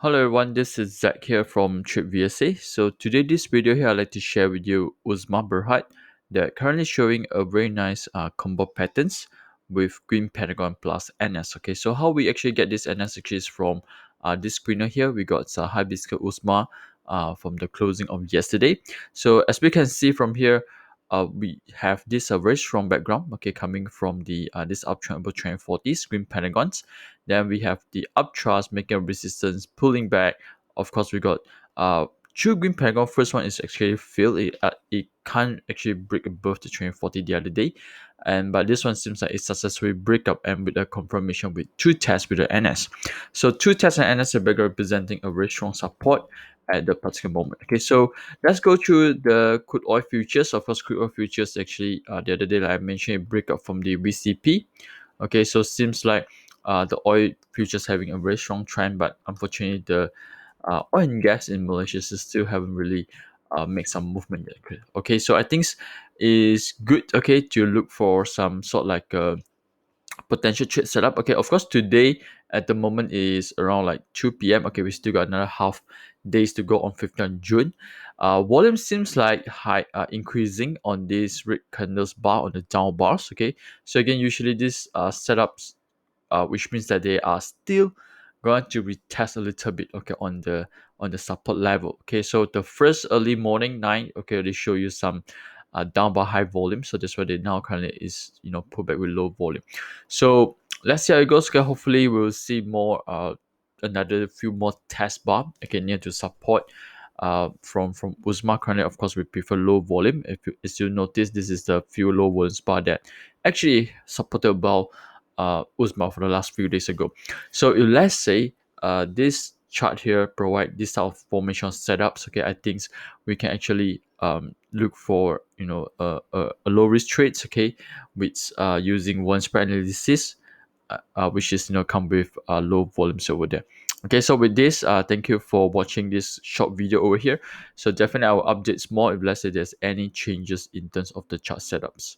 Hello everyone, this is Zach here from TradeVSA. So today this video here I'd like to share with you UZMA Berhad that currently showing a very nice combo patterns with Green Pentagon plus NS. Okay, so how we actually get this NS actually is from this screener here. We got Hibiscus UZMA from the closing of yesterday. So as we can see from here, we have this very strong background, okay, coming from the this uptrend above trend 40s Green Pentagons. Then we have the upthrust making a resistance, pulling back. Of course, we got two green pentagon. First one is actually failed. It can't actually break above the trend 40 the other day. But this one seems like it successfully break up and with a confirmation with two tests with the NS. So two tests and NS are representing a very strong support at the particular moment. Okay, so let's go through the crude oil futures. Of course, crude oil futures actually the other day, like I mentioned, it break up from the VCP. Okay, so seems like the oil futures having a very strong trend, but unfortunately, the oil and gas in Malaysia still haven't really make some movement yet. Okay, so I think is good. Okay, to look for some sort like a potential trade setup. Okay, of course, today at the moment is around like 2 p.m. Okay, we still got another half days to go on 15th June. Volume seems like high increasing on this red candles bar on the down bars. Okay, so again, usually these setups which means that they are still going to retest a little bit, okay, on the support level. Okay, so the first early morning 9, okay, they show you some down by high volume, so that's why they now currently is pull back with low volume. So let's see how it goes. Okay, hopefully we'll see more another few more test bar, okay, near to support from UZMA. Currently, of course, we prefer low volume. As you notice, this is the few low volume bar that actually supported about UZMA for the last few days ago. So if let's say this chart here provide this type of formation setups, okay, I think we can actually look for a low risk trades, okay, with using one spread analysis, which is come with low volumes over there. Okay, so with this, thank you for watching this short video over here. So definitely I will update more if let's say there's any changes in terms of the chart setups.